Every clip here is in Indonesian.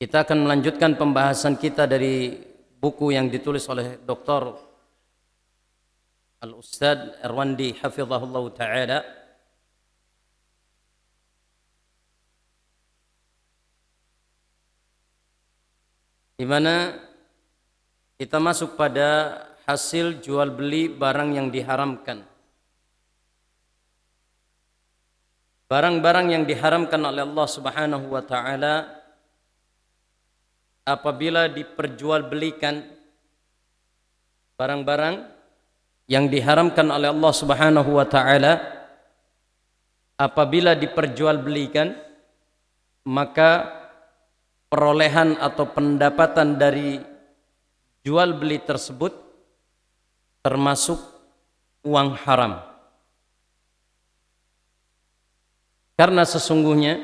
Kita akan melanjutkan pembahasan kita dari buku yang ditulis oleh Dr. Al-Ustadz Irwandi hafizahullah ta'ala, di mana kita masuk pada hasil jual beli barang yang diharamkan. Barang-barang yang diharamkan oleh Allah Subhanahu wa ta'ala apabila diperjualbelikan, barang-barang yang diharamkan oleh Allah Subhanahu wa ta'ala apabila diperjualbelikan, maka perolehan atau pendapatan dari jual beli tersebut termasuk uang haram. Karena sesungguhnya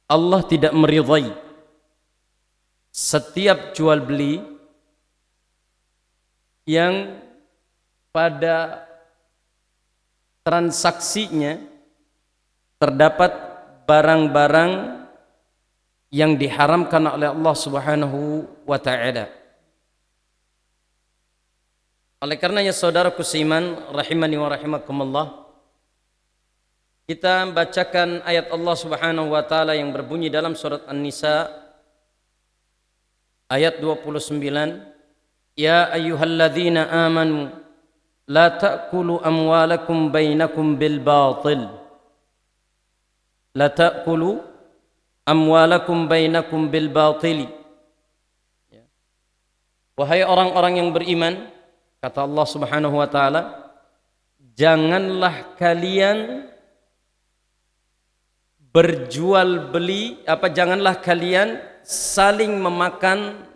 Allah tidak meridhai setiap jual beli yang pada transaksinya terdapat barang-barang yang diharamkan oleh Allah Subhanahu wa ta'ala. Oleh karenanya saudaraku seiman rahimani wa rahimakumullah, kita bacakan ayat Allah Subhanahu wa ta'ala yang berbunyi dalam surat An-Nisa ayat 29, ya ayyuhalladzina amanu la ta'kulu amwalakum bainakum bil batil, la ta'kulu amwalakum bainakum bil batili. Wahai orang-orang yang beriman, kata Allah Subhanahu wa ta'ala, janganlah kalian berjual beli, janganlah kalian saling memakan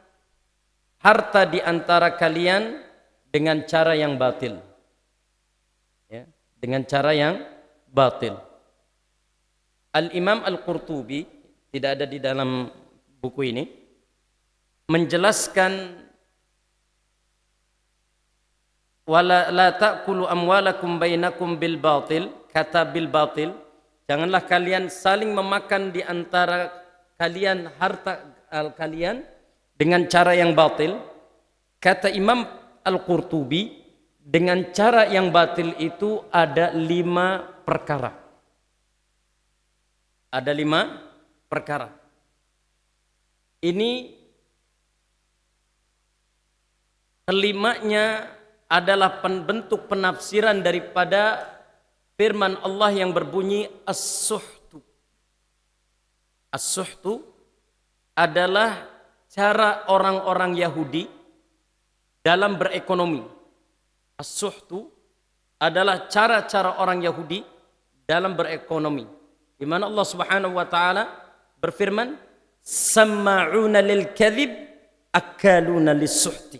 harta di antara kalian dengan cara yang batil. Ya, dengan cara yang batil. Al-Imam Al-Qurtubi, tidak ada di dalam buku ini, menjelaskan wala la ta'kulu amwalakum bainakum bil batil, kata bil batil, janganlah kalian saling memakan di antara kalian harta kalian dengan cara yang batil. Kata Imam Al-Qurtubi, dengan cara yang batil itu ada 5 perkara. Ada 5 perkara. Ini kelimanya adalah bentuk penafsiran daripada firman Allah yang berbunyi as-suhtu. As-suhtu adalah cara orang-orang Yahudi dalam berekonomi. As-suhtu adalah cara-cara orang Yahudi dalam berekonomi. Di mana Allah Subhanahu wa taala berfirman, "Samma'una lil kadhib, akaluna lis-suhti."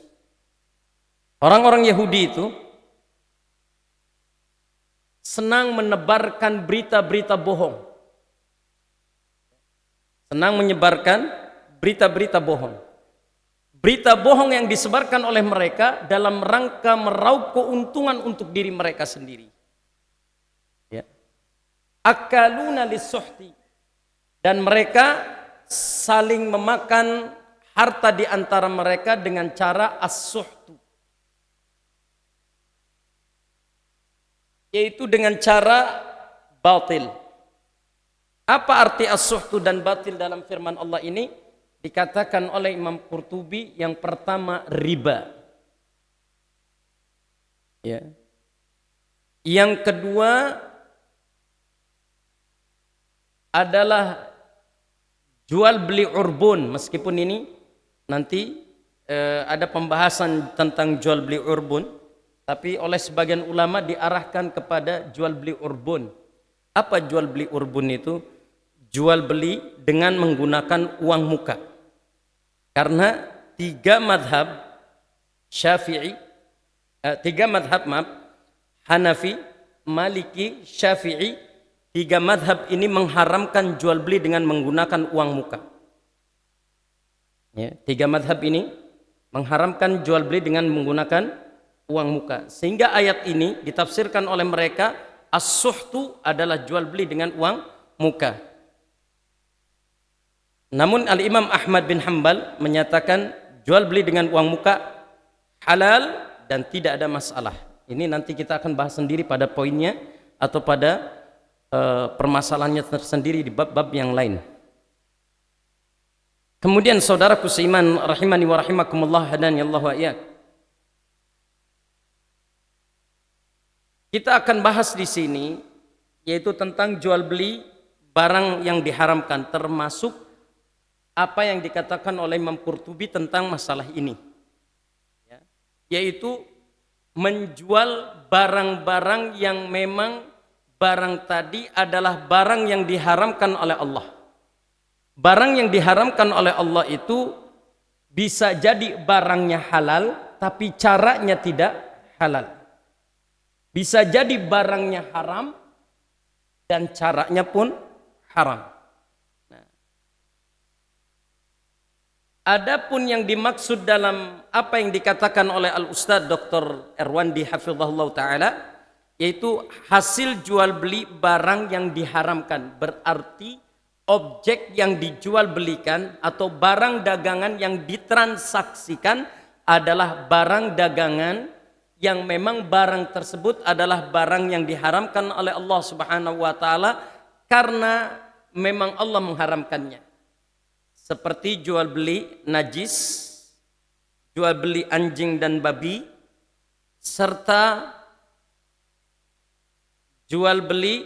Orang-orang Yahudi itu senang menebarkan berita-berita bohong. Senang menyebarkan berita-berita bohong. Berita bohong yang disebarkan oleh mereka dalam rangka meraup keuntungan untuk diri mereka sendiri. Ya. Akaluna lis-suhti. Dan mereka saling memakan harta di antara mereka dengan cara as-suhtu. Yaitu dengan cara batil. Apa arti as-suhtu dan batil dalam firman Allah ini? Dikatakan oleh Imam Qurtubi, yang pertama riba. Ya. Yang kedua adalah jual beli urbun. Meskipun ini nanti ada pembahasan tentang jual beli urbun, tapi oleh sebagian ulama diarahkan kepada jual beli urbun. Apa jual beli urbun itu? Jual beli dengan menggunakan uang muka. Karena 3 madhab Syafi'i, 3 madhab Hanafi, Maliki, Syafi'i, 3 madhab ini mengharamkan jual beli dengan menggunakan uang muka. Ya, 3 madhab ini mengharamkan jual beli dengan menggunakan uang muka. Sehingga ayat ini ditafsirkan oleh mereka, as-suhtu adalah jual beli dengan uang muka. Namun Al-Imam Ahmad bin Hanbal menyatakan jual beli dengan uang muka halal dan tidak ada masalah. Ini nanti kita akan bahas sendiri pada poinnya atau pada permasalahannya tersendiri di bab-bab yang lain. Kemudian saudaraku seiman rahimani wa rahimakumullah hadani Allah wa iyyak. Kita akan bahas di sini yaitu tentang jual beli barang yang diharamkan, termasuk apa yang dikatakan oleh Imam Qurtubi tentang masalah ini, ya, yaitu menjual barang-barang yang memang barang tadi adalah barang yang diharamkan oleh Allah. Barang yang diharamkan oleh Allah itu bisa jadi barangnya halal tapi caranya tidak halal. Bisa jadi barangnya haram dan caranya pun haram. Nah, adapun yang dimaksud dalam apa yang dikatakan oleh Al-Ustadz Dr. Erwandi hafizahullah ta'ala, yaitu hasil jual beli barang yang diharamkan, berarti objek yang dijual belikan atau barang dagangan yang ditransaksikan adalah barang dagangan yang memang barang tersebut adalah barang yang diharamkan oleh Allah Subhanahu wa taala karena memang Allah mengharamkannya. Seperti jual beli najis, jual beli anjing dan babi, serta jual beli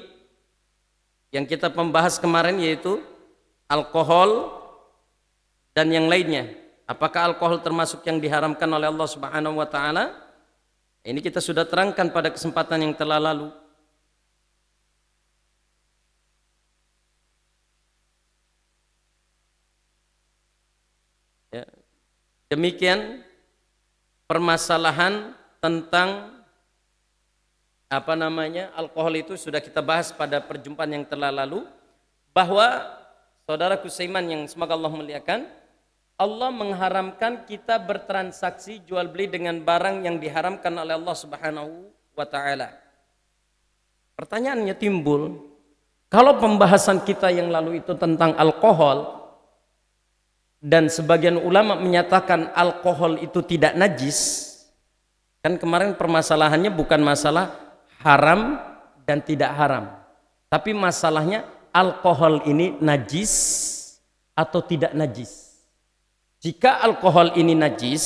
yang kita membahas kemarin yaitu alkohol dan yang lainnya. Apakah alkohol termasuk yang diharamkan oleh Allah Subhanahu wa taala? Ini kita sudah terangkan pada kesempatan yang telah lalu. Ya. Demikian permasalahan tentang alkohol itu sudah kita bahas pada perjumpaan yang telah lalu, bahwa saudaraku seiman yang semoga Allah muliakan, Allah mengharamkan kita bertransaksi jual beli dengan barang yang diharamkan oleh Allah Subhanahu wa taala. Pertanyaannya timbul, kalau pembahasan kita yang lalu itu tentang alkohol dan sebagian ulama menyatakan alkohol itu tidak najis, kan kemarin permasalahannya bukan masalah haram dan tidak haram, tapi masalahnya alkohol ini najis atau tidak najis. Jika alkohol ini najis,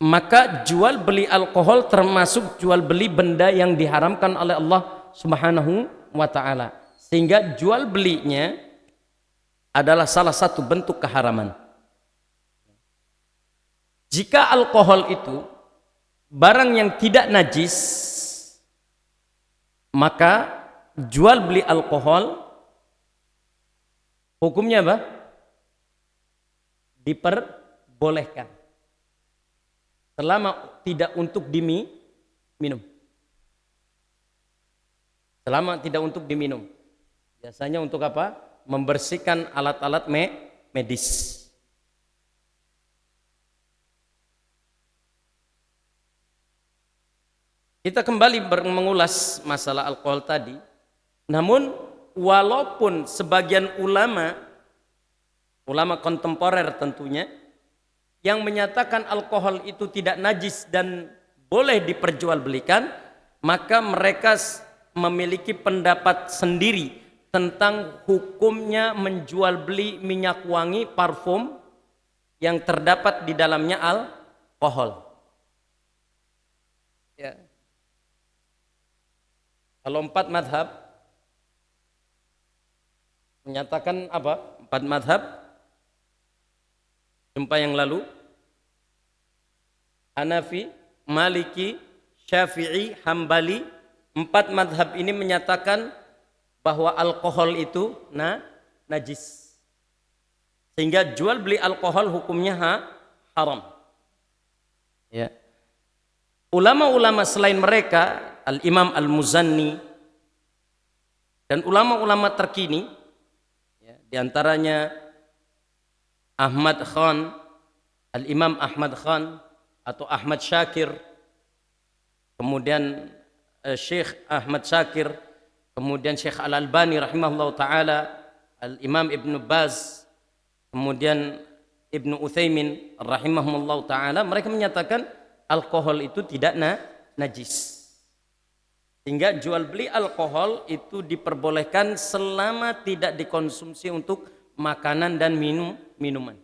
maka jual beli alkohol termasuk jual beli benda yang diharamkan oleh Allah Subhanahu wa taala. Sehingga jual belinya adalah salah satu bentuk keharaman. Jika alkohol itu barang yang tidak najis, maka jual beli alkohol hukumnya apa? Diperbolehkan selama tidak untuk diminum. Selama tidak untuk diminum. Biasanya untuk apa? Membersihkan alat-alat medis. Kita kembali mengulas masalah alkohol tadi. Namun walaupun sebagian ulama kontemporer tentunya yang menyatakan alkohol itu tidak najis dan boleh diperjualbelikan, maka mereka memiliki pendapat sendiri tentang hukumnya menjual beli minyak wangi, parfum yang terdapat di dalamnya alkohol. Ya. Kalau 4 madhab menyatakan apa? 4 madhab jumpa yang lalu, Hanafi, Maliki, Syafi'i, Hambali, 4 madhab ini menyatakan bahwa alkohol itu najis, sehingga jual beli alkohol hukumnya haram. Ya. Ulama-ulama selain mereka, Al-Imam Al-Muzanni dan ulama-ulama terkini, ya, diantaranya Ahmad Khan, Al-Imam Ahmad Khan atau Ahmad Syakir, kemudian Syekh Ahmad Syakir, kemudian Syekh Al-Albani rahimahullah ta'ala, Al-Imam Ibn Baz, kemudian Ibnu Utsaimin rahimahumullah taala, mereka menyatakan alkohol itu tidak najis. Sehingga jual beli alkohol itu diperbolehkan selama tidak dikonsumsi untuk makanan dan minuman.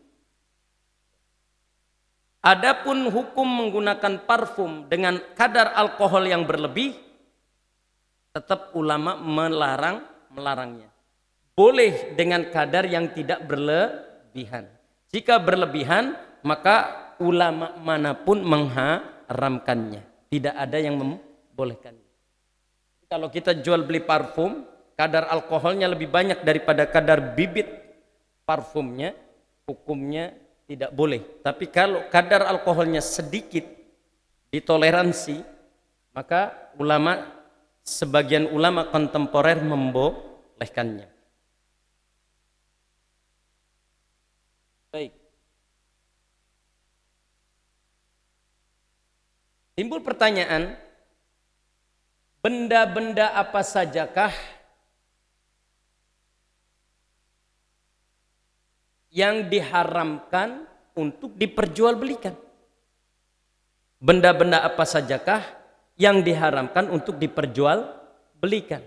Adapun hukum menggunakan parfum dengan kadar alkohol yang berlebih, tetap ulama melarangnya. Boleh dengan kadar yang tidak berlebihan. Jika berlebihan, maka ulama manapun mengharamkannya. Tidak ada yang membolehkannya. Kalau kita jual beli parfum, kadar alkoholnya lebih banyak daripada kadar bibit parfumnya, hukumnya tidak boleh. Tapi kalau kadar alkoholnya sedikit, ditoleransi, maka sebagian ulama kontemporer membolehkannya. Baik. Timbul pertanyaan, benda-benda apa sajakah yang diharamkan untuk diperjualbelikan? Benda-benda apa sajakah yang diharamkan untuk diperjualbelikan?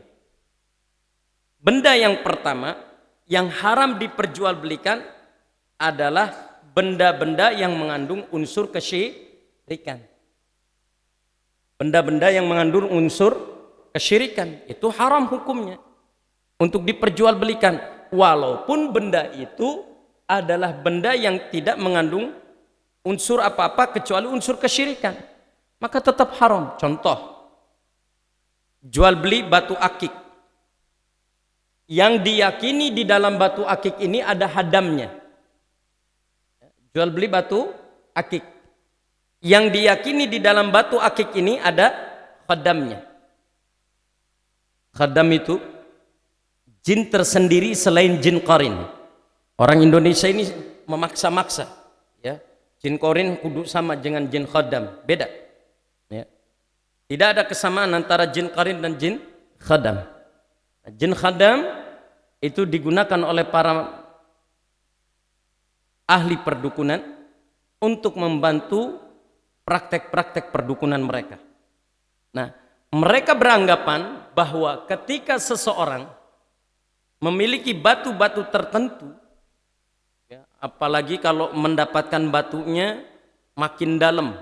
Benda yang pertama yang haram diperjualbelikan adalah benda-benda yang mengandung unsur kesyirikan. Benda-benda yang mengandung unsur kesyirikan itu haram hukumnya untuk diperjualbelikan, walaupun benda itu adalah benda yang tidak mengandung unsur apa-apa kecuali unsur kesyirikan, maka tetap haram. Contoh, jual beli batu akik yang diyakini di dalam batu akik ini ada hadamnya. Jual beli batu akik yang diyakini di dalam batu akik ini ada khadamnya. Khadam itu jin tersendiri selain jin qarin. Orang Indonesia ini memaksa-maksa, ya. Jin qarin kudu sama dengan jin khadam, beda. Ya. Tidak ada kesamaan antara jin qarin dan jin khadam. Jin khadam itu digunakan oleh para ahli perdukunan untuk membantu praktek-praktek perdukunan mereka. Nah, mereka beranggapan bahwa ketika seseorang memiliki batu-batu tertentu, ya, apalagi kalau mendapatkan batunya makin dalam,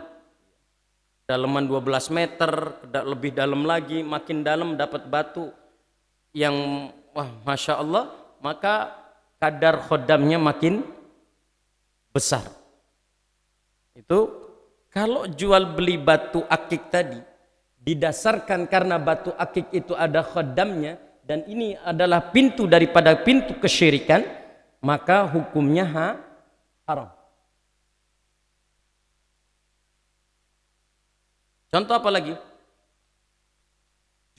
dalaman 12 meter, lebih dalam lagi, makin dalam dapat batu yang wah Masya Allah, maka kadar khodamnya makin besar. Itu kalau jual beli batu akik tadi didasarkan karena batu akik itu ada khodamnya dan ini adalah pintu daripada pintu kesyirikan, maka hukumnya haram. Contoh apa lagi?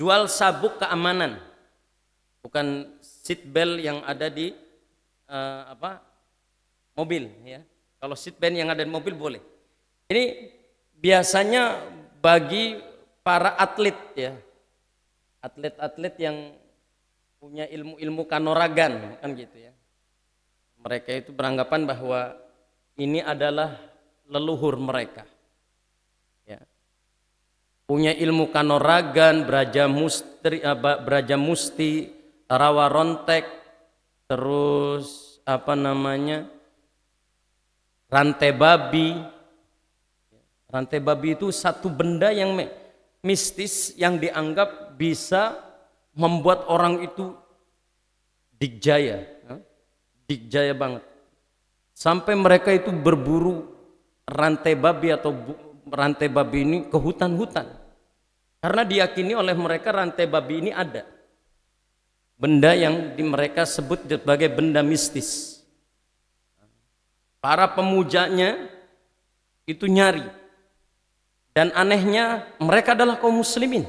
Jual sabuk keamanan, bukan seat belt yang ada di mobil, ya. Kalau seat belt yang ada di mobil boleh. Ini biasanya bagi para atlet, ya, atlet-atlet yang punya ilmu-ilmu kanuragan, kan gitu ya. Mereka itu beranggapan bahwa ini adalah leluhur mereka, ya. Punya ilmu kanuragan, braja musti, rawa rontek, terus rantai babi. Rantai babi itu satu benda yang mistis yang dianggap bisa membuat orang itu dikjaya, dikjaya banget. Sampai mereka itu berburu rantai babi atau rantai babi ini ke hutan-hutan. Karena diyakini oleh mereka rantai babi ini ada. Benda yang mereka sebut sebagai benda mistis. Para pemujanya itu nyari. Dan anehnya mereka adalah kaum muslimin.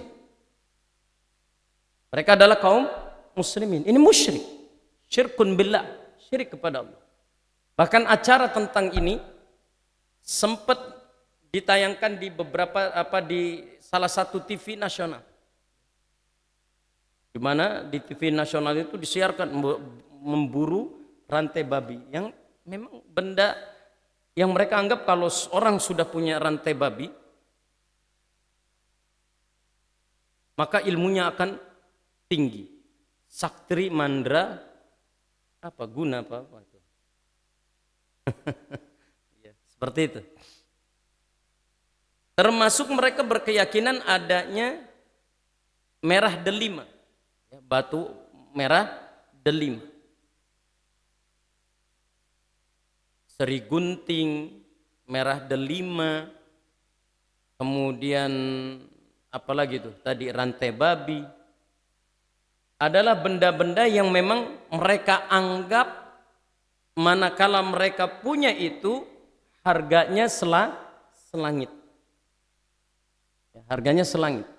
Mereka adalah kaum muslimin. Ini musyrik. Syirkun billah, syirik kepada Allah. Bahkan acara tentang ini sempat ditayangkan di di salah satu TV nasional. Di mana di TV nasional itu disiarkan memburu rantai babi yang memang benda yang mereka anggap kalau orang sudah punya rantai babi, maka ilmunya akan tinggi. Saktri, mandra, apa guna apa itu. Ya, seperti itu. Termasuk mereka berkeyakinan adanya merah delima, ya, batu merah delima, seri gunting, merah delima, kemudian apalagi itu tadi rantai babi, adalah benda-benda yang memang mereka anggap manakala mereka punya itu harganya selangit. Harganya selangit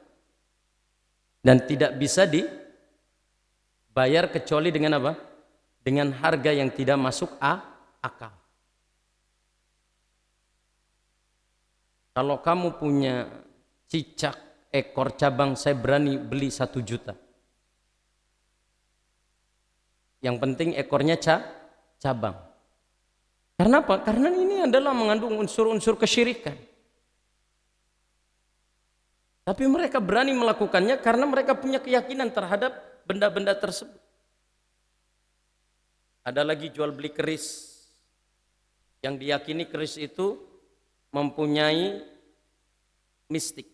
dan tidak bisa dibayar kecuali dengan apa? Dengan harga yang tidak masuk akal. Kalau kamu punya cicak ekor cabang, saya berani beli 1 juta. Yang penting ekornya cabang. Karena apa? Karena ini adalah mengandung unsur-unsur kesyirikan. Tapi mereka berani melakukannya karena mereka punya keyakinan terhadap benda-benda tersebut. Ada lagi jual beli keris, yang diyakini keris itu mempunyai mistik.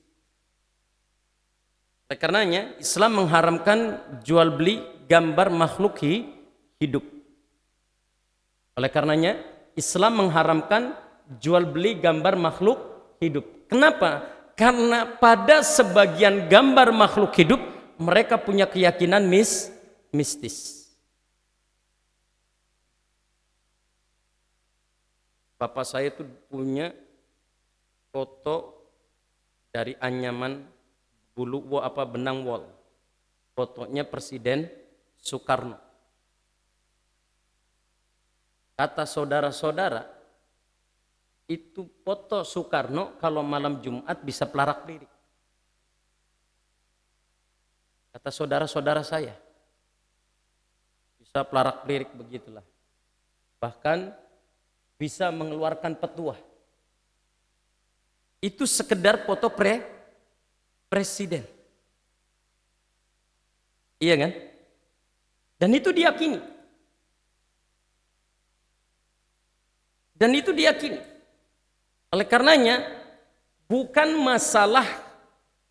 Oleh karenanya Islam mengharamkan jual beli gambar makhluk hidup. Oleh karenanya Islam mengharamkan jual beli gambar makhluk hidup. Kenapa? Karena pada sebagian gambar makhluk hidup mereka punya keyakinan mistis. Bapak saya itu punya foto dari anyaman benang wol. Fotonya Presiden Soekarno. Kata saudara-saudara, itu foto Soekarno kalau malam Jumat bisa pelarak-lirik. Kata saudara-saudara saya, bisa pelarak-lirik begitulah. Bahkan bisa mengeluarkan petuah. Itu sekedar foto presiden. Iya kan? Dan itu diyakini. Oleh karenanya bukan masalah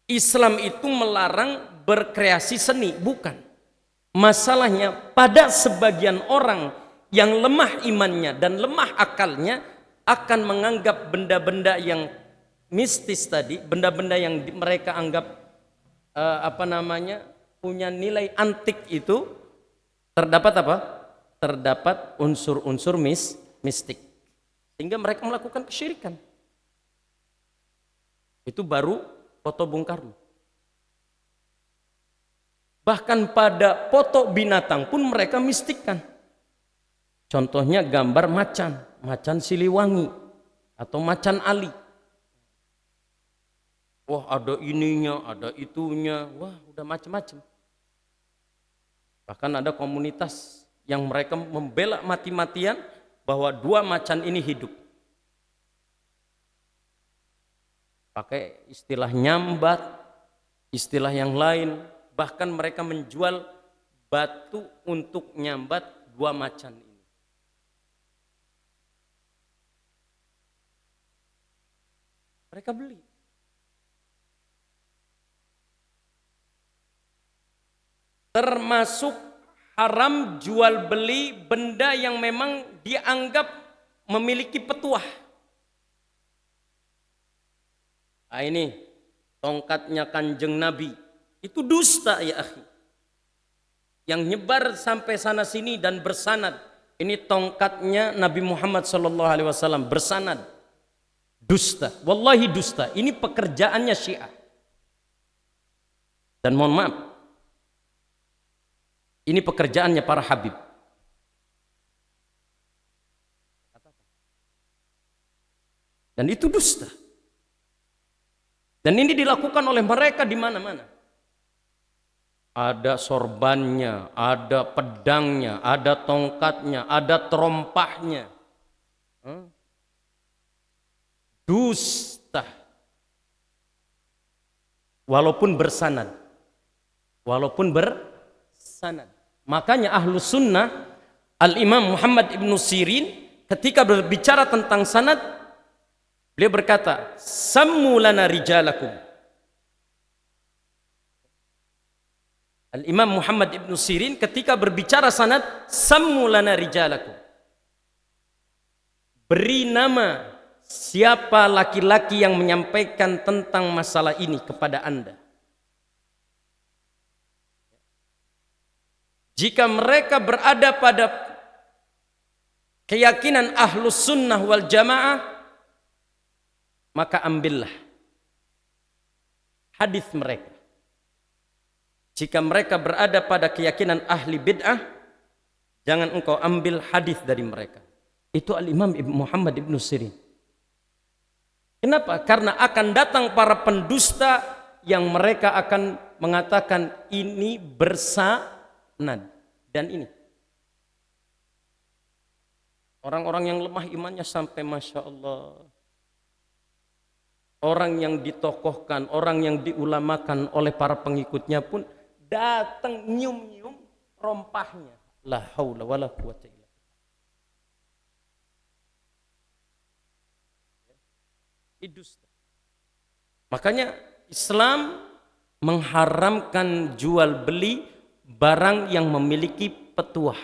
Islam itu melarang berkreasi seni, bukan. Masalahnya pada sebagian orang yang lemah imannya dan lemah akalnya akan menganggap benda-benda yang mistis tadi, benda-benda yang mereka anggap punya nilai antik itu terdapat apa? Terdapat unsur-unsur mistik. Sehingga mereka melakukan kesyirikan. Itu baru foto Bung Karno. Bahkan pada foto binatang pun mereka mistikkan. Contohnya gambar macan Siliwangi atau macan Ali. Wah, ada ininya, ada itunya, wah udah macam-macam. Bahkan ada komunitas yang mereka membela mati-matian bahwa 2 macan ini hidup. Pakai istilah nyambat, istilah yang lain, bahkan mereka menjual batu untuk nyambat 2 macan ini. Mereka beli. Termasuk haram jual beli benda yang memang dianggap memiliki petuah. Nah ini tongkatnya Kanjeng Nabi, itu dusta ya akhi. Yang nyebar sampai sana sini dan bersanad, ini tongkatnya Nabi Muhammad SAW bersanad. Dusta, wallahi dusta. Ini pekerjaannya Syiah. Dan mohon maaf, ini pekerjaannya para habib. Dan itu dusta. Dan ini dilakukan oleh mereka di mana-mana. Ada sorbannya, ada pedangnya, ada tongkatnya, ada terompahnya. dusta. Walaupun bersanad. Makanya ahlu sunnah, Al-Imam Muhammad ibn Sirin ketika berbicara tentang sanad, beliau berkata, sammu lana rijalakum. Al-Imam Muhammad ibn Sirin ketika berbicara sanad, sammu lana rijalakum. Beri nama siapa laki-laki yang menyampaikan tentang masalah ini kepada Anda. Jika mereka berada pada keyakinan ahlus sunnah wal jamaah, maka ambillah hadis mereka. Jika mereka berada pada keyakinan ahli bid'ah, jangan engkau ambil hadis dari mereka. Itu Al-Imam Muhammad ibn Sirin. Kenapa? Karena akan datang para pendusta yang mereka akan mengatakan ini bersanad. Dan ini orang-orang yang lemah imannya sampai Masya Allah, orang yang ditokohkan, orang yang diulamakan oleh para pengikutnya pun datang nyium-nyium rompahnya. La haula wala quwwata illa billah. Makanya Islam mengharamkan jual beli barang yang memiliki petuah.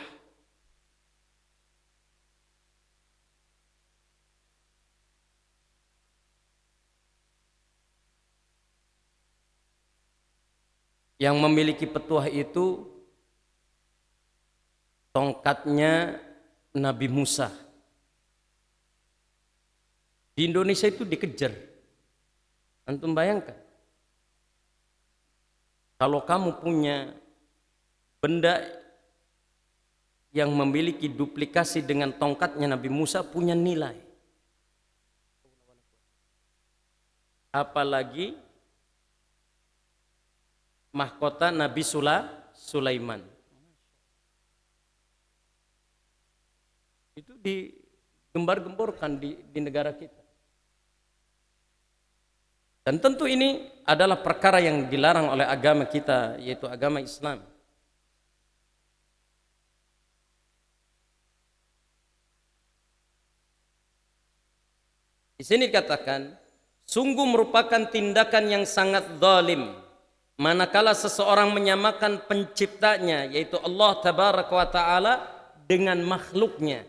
Yang memiliki petuah itu tongkatnya Nabi Musa. Di Indonesia itu dikejar. Antum bayangkan, kalau kamu punya benda yang memiliki duplikasi dengan tongkatnya Nabi Musa, punya nilai. Apalagi mahkota Nabi Sulaiman. Itu digembar-gemborkan di negara kita. Dan tentu ini adalah perkara yang dilarang oleh agama kita, yaitu agama Islam. Di sini dikatakan, sungguh merupakan tindakan yang sangat zalim manakala seseorang menyamakan penciptanya, yaitu Allah Tabaraka wa Ta'ala, dengan makhluknya,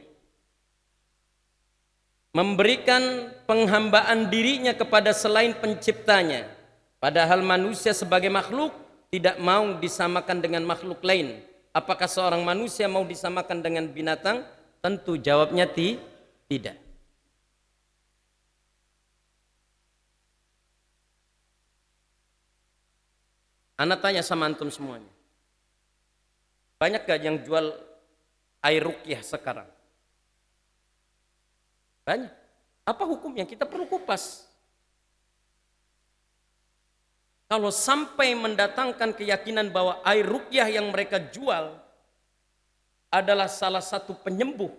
memberikan penghambaan dirinya kepada selain penciptanya, padahal manusia sebagai makhluk tidak mau disamakan dengan makhluk lain. Apakah seorang manusia mau disamakan dengan binatang? Tentu jawabnya tidak. Ana tanya sama antum semuanya, banyak gak yang jual air ruqyah sekarang? Banyak. Apa hukumnya? Kita perlu kupas. Kalau sampai mendatangkan keyakinan bahwa air ruqyah yang mereka jual adalah salah satu penyembuh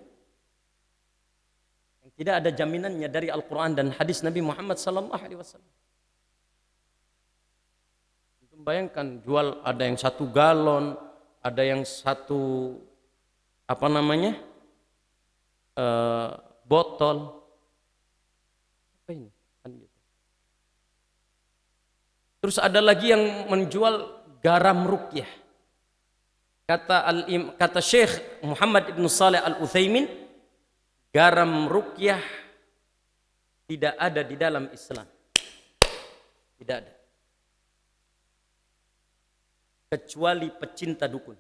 yang tidak ada jaminannya dari Al-Quran dan hadis Nabi Muhammad SAW. Bayangkan, jual ada yang 1 galon, ada yang 1 botol. Apa ini? Terus ada lagi yang menjual garam ruqyah. Kata Syekh Muhammad ibn Saleh Al-Utsaimin, garam ruqyah tidak ada di dalam Islam. Tidak ada. Kecuali pecinta dukun.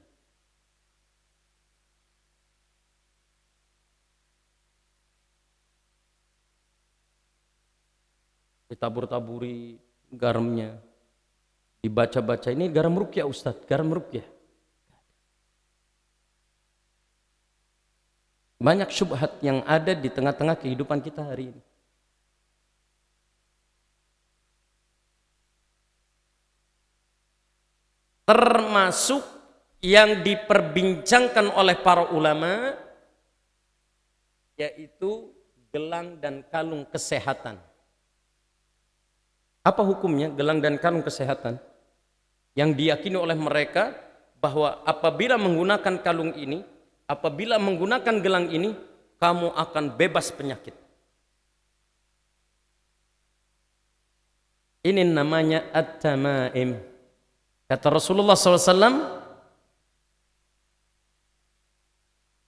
Ditabur-taburi garamnya, dibaca-baca, ini garam ruqyah Ustadz, garam ruqyah. Banyak syubhat yang ada di tengah-tengah kehidupan kita hari ini. Termasuk yang diperbincangkan oleh para ulama, yaitu gelang dan kalung kesehatan. Apa hukumnya gelang dan kalung kesehatan? Yang diyakini oleh mereka bahwa apabila menggunakan kalung ini, apabila menggunakan gelang ini, kamu akan bebas penyakit. Ini namanya at-tamaim. Kata Rasulullah SAW,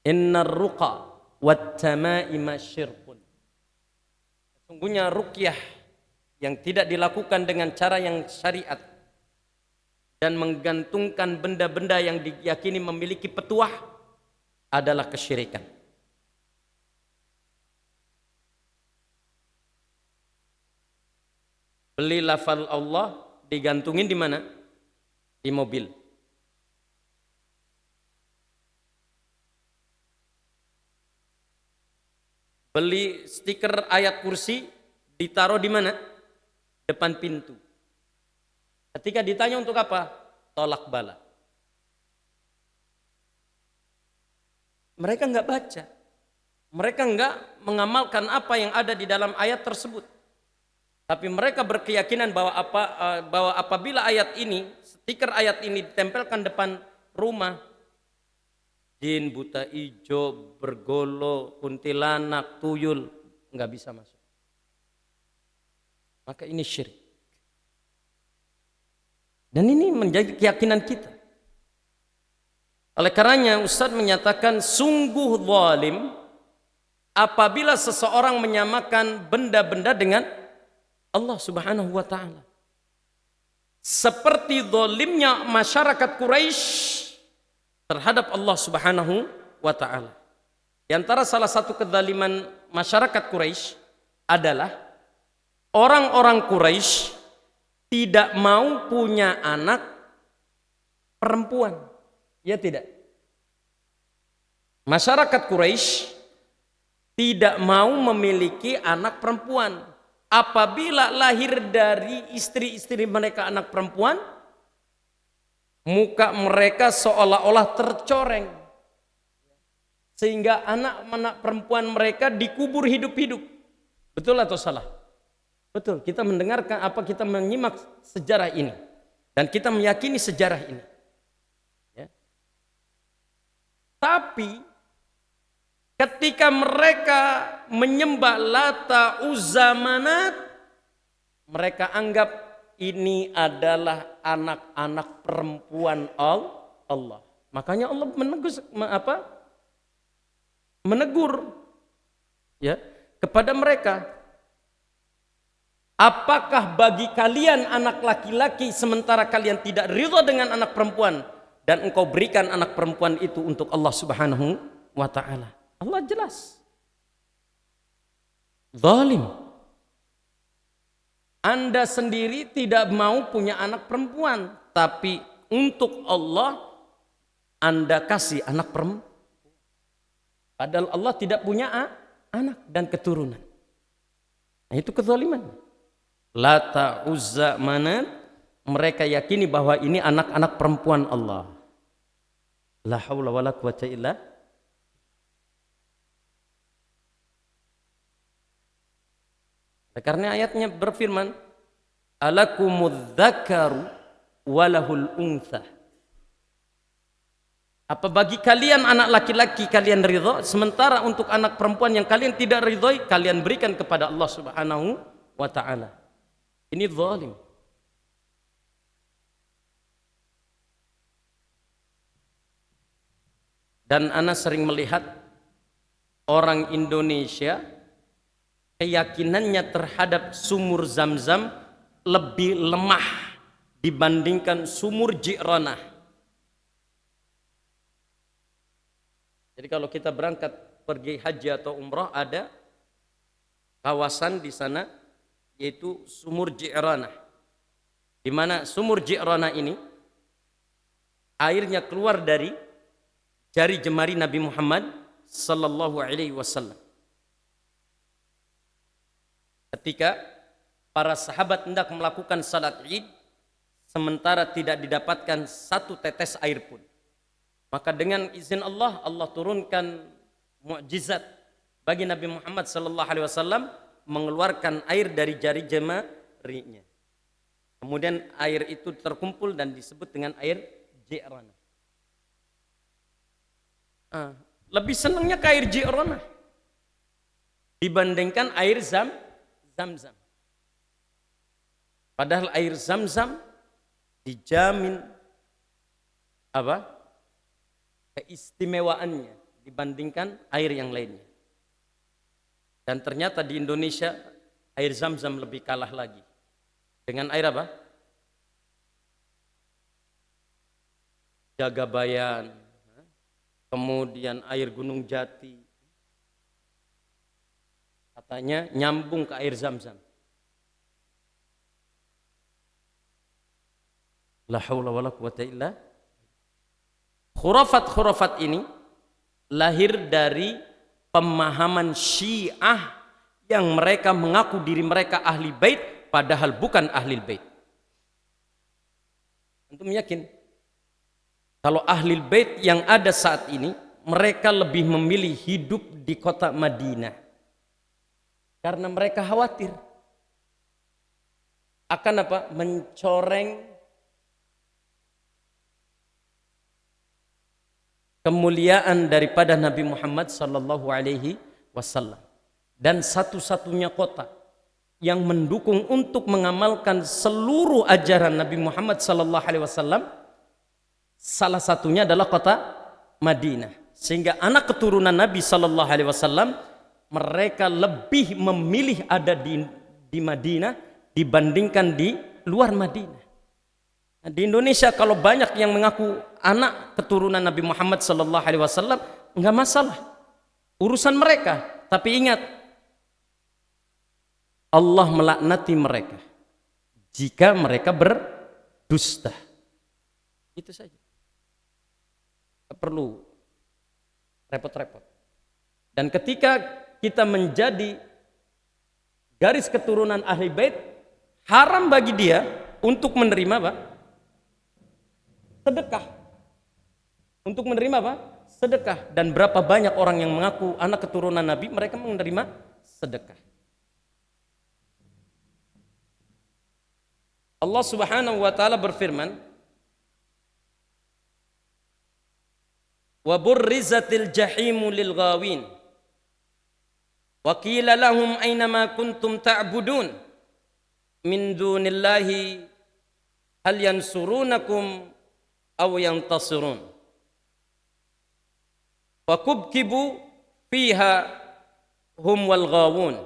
innar ruqa wat-tamaima syirkun. Sesungguhnya ruqyah yang tidak dilakukan dengan cara yang syariat dan menggantungkan benda-benda yang diyakini memiliki petuah adalah kesyirikan. Beli lafal Allah digantungin di mana? Di mobil. Beli stiker ayat kursi ditaruh di mana? Depan pintu. Ketika ditanya untuk apa? Tolak bala. Mereka enggak baca. Mereka enggak mengamalkan apa yang ada di dalam ayat tersebut. Tapi mereka berkeyakinan bahwa apabila ayat ini, stiker ayat ini ditempelkan depan rumah, jin, buta ijo, bergolo, kuntilanak, tuyul enggak bisa masuk. Maka ini syirik. Dan ini menjadi keyakinan kita. Oleh karenanya Ustaz menyatakan sungguh zalim apabila seseorang menyamakan benda-benda dengan Allah Subhanahu wa taala. Seperti zalimnya masyarakat Quraisy terhadap Allah Subhanahu wa taala. Di antara salah satu kezaliman masyarakat Quraisy adalah orang-orang Quraisy tidak mau punya anak perempuan. Ya tidak? Masyarakat Quraisy tidak mau memiliki anak perempuan. Apabila lahir dari istri-istri mereka anak perempuan, muka mereka seolah-olah tercoreng. Sehingga anak-anak perempuan mereka dikubur hidup-hidup. Betul atau salah? Betul, kita mendengarkan kita menyimak sejarah ini. Dan kita meyakini sejarah ini. Ya. Tapi ketika mereka menyembah Lata, Uzza, Manat, mereka anggap ini adalah anak-anak perempuan Allah. Makanya Allah menegur ya kepada mereka. Apakah bagi kalian anak laki-laki sementara kalian tidak ridha dengan anak perempuan dan engkau berikan anak perempuan itu untuk Allah Subhanahu wa taala? Allah jelas zalim. Anda sendiri tidak mau punya anak perempuan, tapi untuk Allah Anda kasih anak perempuan. Padahal Allah tidak punya anak dan keturunan. Nah, itu kezaliman. Lata, Uzza, Manat, mereka yakini bahwa ini anak-anak perempuan Allah. La haula wala quwata illa. Karena ayatnya berfirman, alakumudz dzakaru walahul untha. Apa bagi kalian anak laki-laki kalian ridha, sementara untuk anak perempuan yang kalian tidak ridhoi kalian berikan kepada Allah Subhanahu wa taala. Ini zalim. Dan ana sering melihat orang Indonesia keyakinannya terhadap sumur Zam-Zam lebih lemah dibandingkan sumur Ji'ranah. Jadi kalau kita berangkat pergi haji atau umrah, ada kawasan di sana yaitu sumur Ji'ranah. Di mana sumur Ji'ranah ini airnya keluar dari jari jemari Nabi Muhammad sallallahu alaihi wasallam. Ketika para sahabat hendak melakukan salat Id, sementara tidak didapatkan satu tetes air pun, maka dengan izin Allah, Allah turunkan mukjizat bagi Nabi Muhammad sallallahu alaihi wasallam mengeluarkan air dari jari jemarinya. Kemudian air itu terkumpul dan disebut dengan air Ji'ranah. Lebih senangnya ke air Ji'ranah dibandingkan air Zamzam. Padahal air Zamzam dijamin keistimewaannya dibandingkan air yang lainnya. Dan ternyata di Indonesia air Zamzam lebih kalah lagi dengan air Jagabayan, kemudian air Gunung Jati. Katanya nyambung ke air Zamzam. La haula wala quwata illa. Khurafat ini lahir dari pemahaman Syiah yang mereka mengaku diri mereka ahli bait padahal bukan ahli bait. Antum yakin kalau ahli bait yang ada saat ini mereka lebih memilih hidup di kota Madinah karena mereka khawatir akan mencoreng kemuliaan daripada Nabi Muhammad sallallahu alaihi wasallam. Dan satu-satunya kota yang mendukung untuk mengamalkan seluruh ajaran Nabi Muhammad sallallahu alaihi wasallam salah satunya adalah kota Madinah. Sehingga anak keturunan Nabi sallallahu alaihi wasallam mereka lebih memilih ada di Madinah dibandingkan di luar Madinah. Di Indonesia kalau banyak yang mengaku anak keturunan Nabi Muhammad sallallahu alaihi wasallam enggak masalah. Urusan mereka, tapi ingat Allah melaknati mereka jika mereka berdusta. Itu saja. Tidak perlu repot-repot. Dan ketika kita menjadi garis keturunan ahli bait, haram bagi dia untuk menerima sedekah. Untuk menerima sedekah. Dan berapa banyak orang yang mengaku anak keturunan Nabi, mereka menerima sedekah. Allah Subhanahu wa taala berfirman, "Wa burrizatil jahimu lil ghawin wa qila lahum aina ma kuntum ta'budun min dunillahi hal yansurunakum aw yantasirun wa kubkibu fiha hum wal ghawun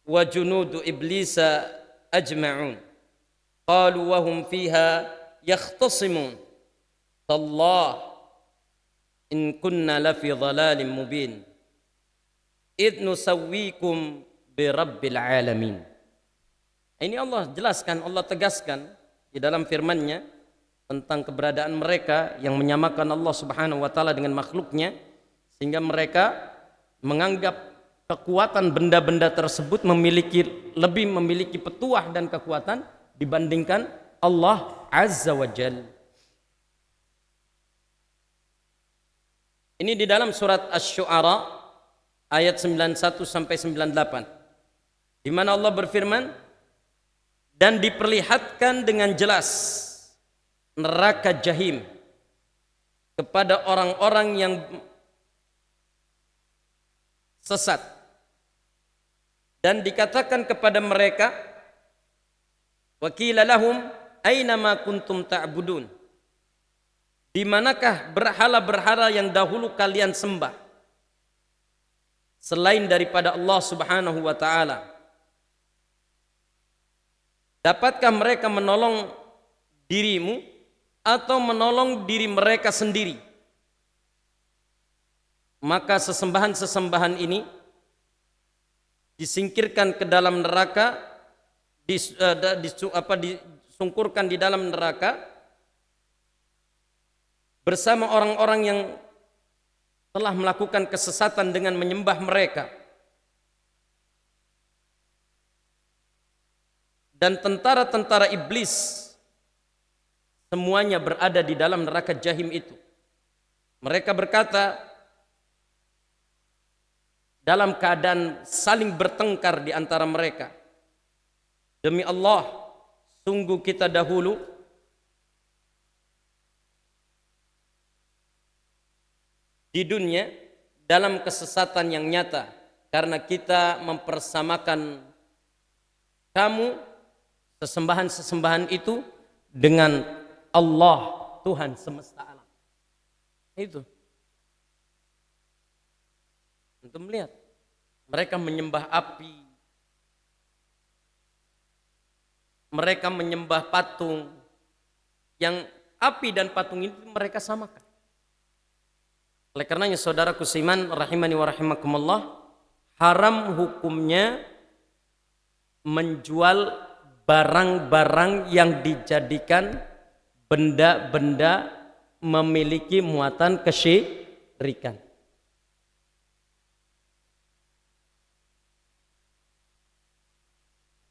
wa junudu iblisa ajma'un qalu wa hum fiha yakhtasimun tallah in kunna lafi dhalalin mubin id nusawwikum bi rabbil alamin." Ini Allah jelaskan, Allah tegaskan di dalam firman-Nya tentang keberadaan mereka yang menyamakan Allah Subhanahu wa taala dengan makhluknya, sehingga mereka menganggap kekuatan benda-benda tersebut lebih memiliki petuah dan kekuatan dibandingkan Allah Azza wa Jalla. Ini di dalam surat Asy-Syu'ara ayat 91 sampai 98, di mana Allah berfirman, "Dan diperlihatkan dengan jelas neraka jahim kepada orang-orang yang sesat, dan dikatakan kepada mereka, wa qila lahum aina ma kuntum ta'budun, di manakah berhala-berhala yang dahulu kalian sembah selain daripada Allah Subhanahu wa taala? Dapatkah mereka menolong dirimu atau menolong diri mereka sendiri? Maka sesembahan-sesembahan ini disingkirkan ke dalam neraka, disungkurkan di dalam neraka bersama orang-orang yang telah melakukan kesesatan dengan menyembah mereka. Dan tentara-tentara iblis semuanya berada di dalam neraka jahim itu. Mereka berkata, dalam keadaan saling bertengkar di antara mereka. Demi Allah, sungguh kita dahulu di dunia dalam kesesatan yang nyata, karena kita mempersamakan kamu sesembahan-sesembahan itu dengan Allah, Tuhan semesta alam. Itu. Untuk melihat mereka menyembah api, mereka menyembah patung, yang api dan patung itu mereka samakan. Oleh karenanya saudaraku seiman rahimani wa rahimakumullah, haram hukumnya menjual barang-barang yang dijadikan benda-benda memiliki muatan kesyirikan.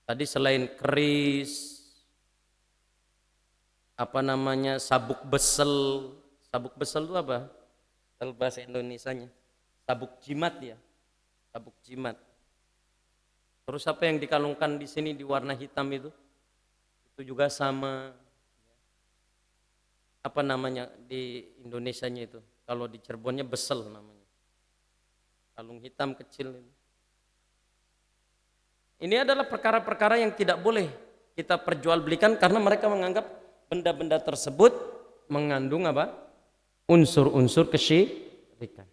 Tadi selain keris, sabuk besel. Sabuk besel itu apa? Kalau bahasa Indonesianya sabuk jimat ya, sabuk jimat. Terus apa yang dikalungkan di sini di warna hitam itu juga sama. Apa namanya di Indonesianya itu? Kalau di Cirebonnya besel namanya. Kalung hitam kecil itu. Ini adalah perkara-perkara yang tidak boleh kita perjualbelikan karena mereka menganggap benda-benda tersebut mengandung apa? Unsur-unsur kesyirikan.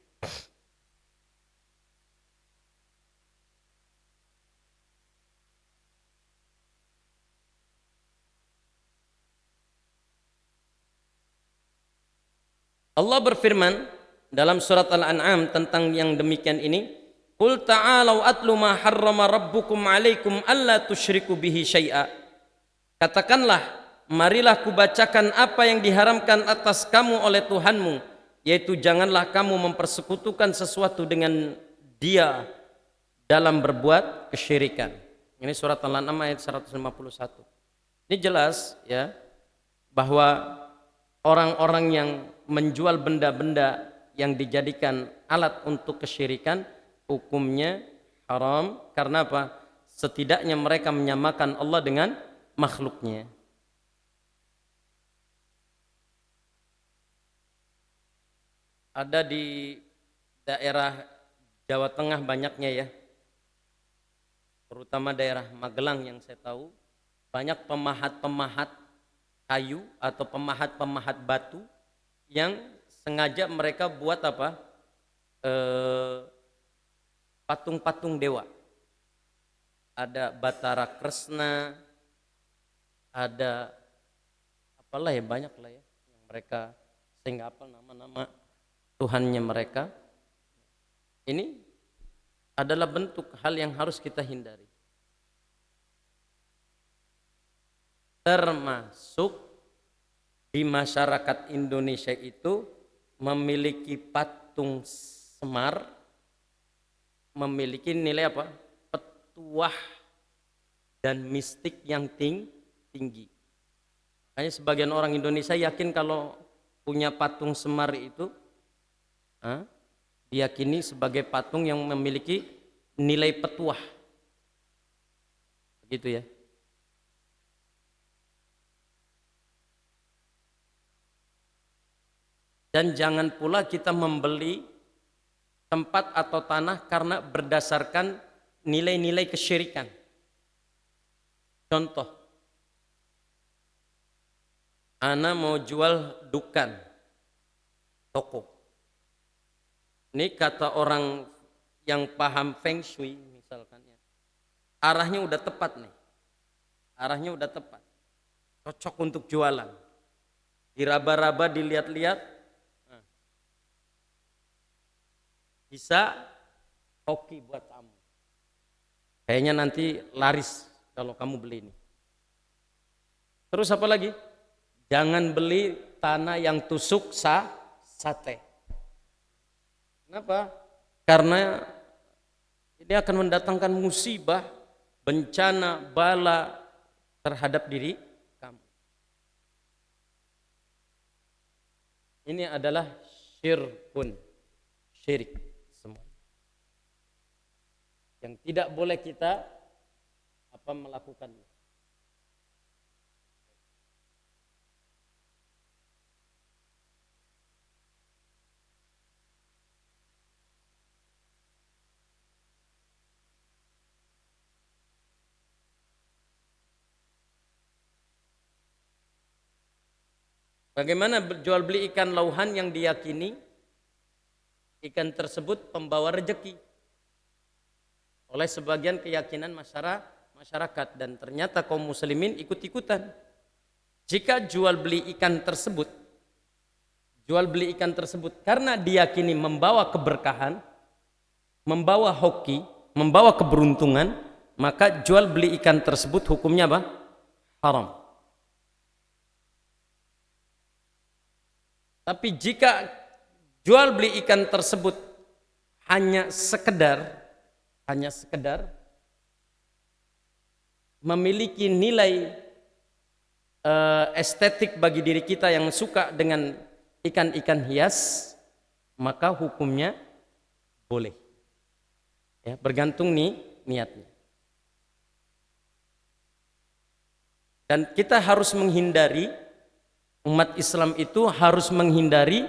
Allah berfirman dalam surat Al-An'am tentang yang demikian ini, "Qul ta'alau atlu ma harrama rabbukum 'alaikum alla tusyriku bihi syai'a." Katakanlah, marilah kubacakan apa yang diharamkan atas kamu oleh Tuhanmu, yaitu janganlah kamu mempersekutukan sesuatu dengan Dia dalam berbuat kesyirikan. Ini surat Al-An'am ayat 151. Ini jelas ya bahwa orang-orang yang menjual benda-benda yang dijadikan alat untuk kesyirikan hukumnya haram. Karena apa? Setidaknya mereka menyamakan Allah dengan makhluknya. Ada di daerah Jawa Tengah banyaknya ya, terutama daerah Magelang yang saya tahu, banyak pemahat-pemahat kayu atau pemahat-pemahat batu yang sengaja mereka buat apa? Patung-patung dewa. Ada Batara Kresna, ada apalah ya, banyak lah ya yang mereka sehingga apa nama-nama Tuhannya mereka. Ini adalah bentuk hal yang harus kita hindari. Termasuk di masyarakat Indonesia itu memiliki patung Semar, memiliki nilai apa? Petuah dan mistik yang tinggi. Hanya sebagian orang Indonesia yakin kalau punya patung Semar itu diyakini sebagai patung yang memiliki nilai petuah. Begitu ya. Dan jangan pula kita membeli tempat atau tanah karena berdasarkan nilai-nilai kesyirikan. Contoh, ana mau jual dukan, toko. Ini kata orang yang paham feng shui misalkan ya, arahnya udah tepat nih, arahnya udah tepat, cocok untuk jualan. Diraba-raba, dilihat-lihat, bisa hoki buat kamu. Kayaknya nanti laris kalau kamu beli ini. Terus apa lagi? Jangan beli tanah yang tusuk sate. Kenapa? Karena ini akan mendatangkan musibah, bencana, bala terhadap diri kamu. Ini adalah syirik semua. yang tidak boleh kita melakukannya. Bagaimana jual beli ikan lauhan yang diyakini ikan tersebut pembawa rezeki oleh sebagian keyakinan masyarakat, dan ternyata kaum muslimin ikut-ikutan. Jika jual beli ikan tersebut karena diyakini membawa keberkahan, membawa hoki, membawa keberuntungan, maka jual beli ikan tersebut hukumnya apa? Haram. Tapi jika jual beli ikan tersebut hanya sekedar memiliki nilai estetik bagi diri kita yang suka dengan ikan-ikan hias, maka hukumnya boleh. Ya, bergantung nih niatnya. Dan kita harus menghindari, umat Islam itu harus menghindari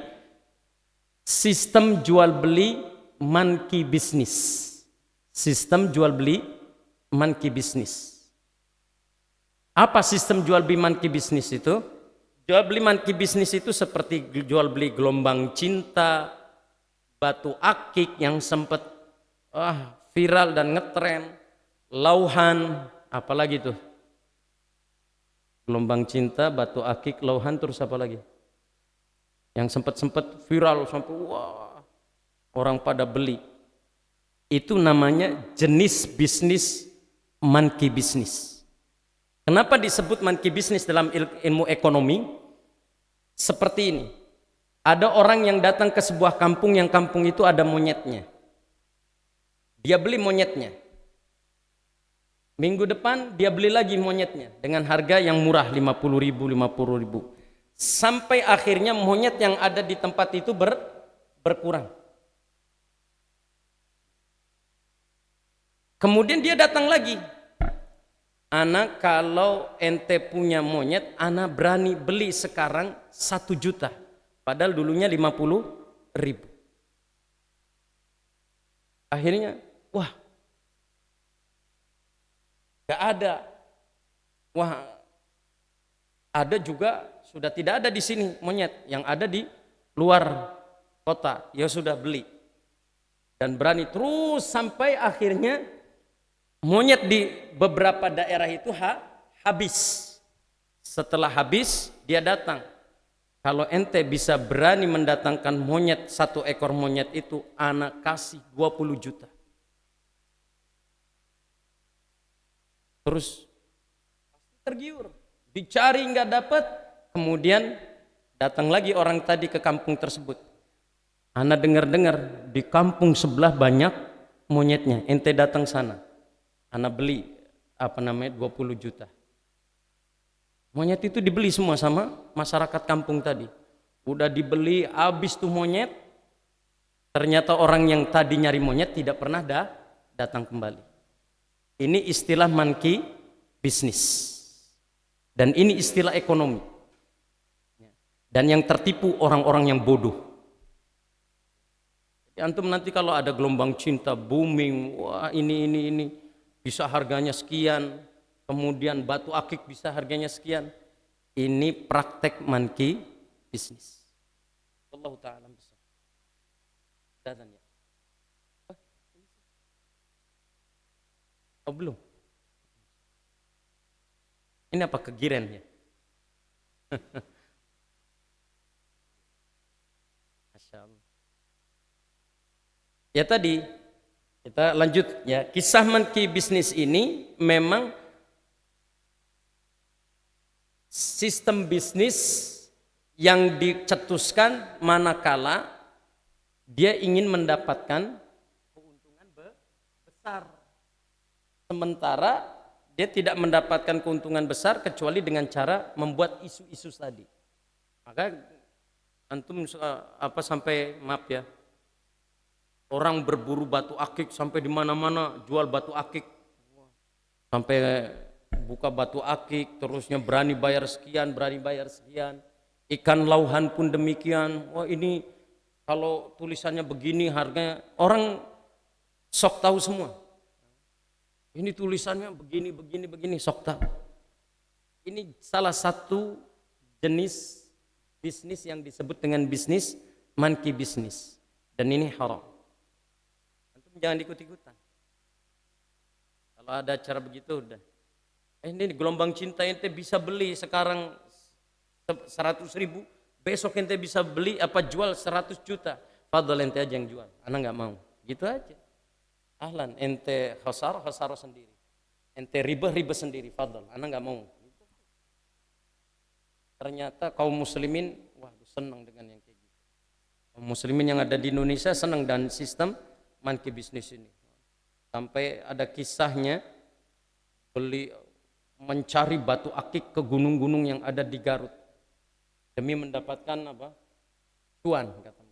sistem jual beli monkey business. Sistem jual beli monkey business. Apa sistem jual beli monkey business itu? Jual beli monkey business itu seperti jual beli gelombang cinta, batu akik yang sempat viral dan ngetren, lauhan, apalagi tuh? Gelombang cinta, batu akik, lauhan, terus apa lagi? Yang sempat viral sampai wah, orang pada beli. Itu namanya jenis bisnis monkey business. Kenapa disebut monkey business dalam ilmu ekonomi? Seperti ini. Ada orang yang datang ke sebuah kampung, yang kampung itu ada monyetnya. Dia beli monyetnya. Minggu depan dia beli lagi monyetnya dengan harga yang murah, 50.000. Sampai akhirnya monyet yang ada di tempat itu berkurang. Kemudian dia datang lagi. Ana kalau ente punya monyet, ana berani beli sekarang 1 juta. Padahal dulunya 50.000. Akhirnya, wah, gak ada. Wah, ada juga sudah tidak ada di sini monyet, yang ada di luar kota. Ya sudah beli. Dan berani terus sampai akhirnya monyet di beberapa daerah itu habis. Setelah habis, dia datang. Kalau ente bisa berani mendatangkan monyet, 1 ekor monyet itu, anak kasih 20 juta. Terus tergiur, dicari nggak dapat, kemudian datang lagi orang tadi ke kampung tersebut. Ana dengar-dengar di kampung sebelah banyak monyetnya, ente datang sana. Ana beli 20 juta. Monyet itu dibeli semua sama masyarakat kampung tadi. Udah dibeli habis tuh monyet. Ternyata orang yang tadi nyari monyet tidak pernah datang kembali. Ini istilah monkey business. Dan ini istilah ekonomi. Dan yang tertipu orang-orang yang bodoh. Jadi antum nanti kalau ada gelombang cinta booming, wah ini bisa harganya sekian. Kemudian batu akik bisa harganya sekian. Ini praktek monkey business. Allah Ta'ala bisa. Datang ya. Oh belum. Ini apa kegiren ya? Masya Allah. Ya tadi kita lanjut ya. Kisah monkey business ini memang sistem bisnis yang dicetuskan manakala dia ingin mendapatkan keuntungan besar. Sementara dia tidak mendapatkan keuntungan besar kecuali dengan cara membuat isu-isu tadi. Maka antum sampai maaf ya, Orang berburu batu akik sampai di mana-mana jual batu akik. Sampai buka batu akik, terusnya berani bayar sekian, berani bayar sekian. Ikan lauhan pun demikian. Wah ini kalau tulisannya begini harganya, orang sok tahu semua. Ini tulisannya begini, begini, begini, sok tahu. Ini salah satu jenis bisnis yang disebut dengan bisnis monkey bisnis. Dan ini haram. Antum jangan ikut-ikutan. Kalau ada cara begitu udah. Ini gelombang cinta ente bisa beli sekarang 100.000, besok ente bisa beli apa jual 100 juta. Fadol ente aja yang jual, anak nggak mau. Gitu aja. Ahlan, ente khasar sendiri. Ente riba sendiri, fadol, anak nggak mau. Ternyata kaum muslimin, wah senang dengan yang kayak gitu. Kaum muslimin yang ada di Indonesia senang dan sistem monkey bisnis ini. Sampai ada kisahnya mencari batu akik ke gunung-gunung yang ada di Garut demi mendapatkan apa? Cuan kata mereka.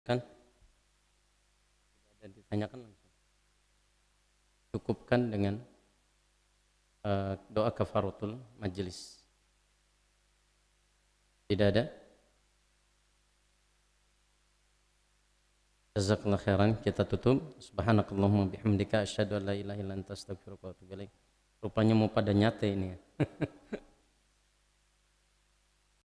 Kan? Dan ditanyakan langsung. Cukupkan dengan doa kafaratul majelis. Tidak ada? Jazakallahu khairan, kita tutup. Subhanakallahumma bihamdika asyhadu an la ilaha illa anta astaghfiruka wa atubu ilaik. Rupanya mau pada nyate ini ya.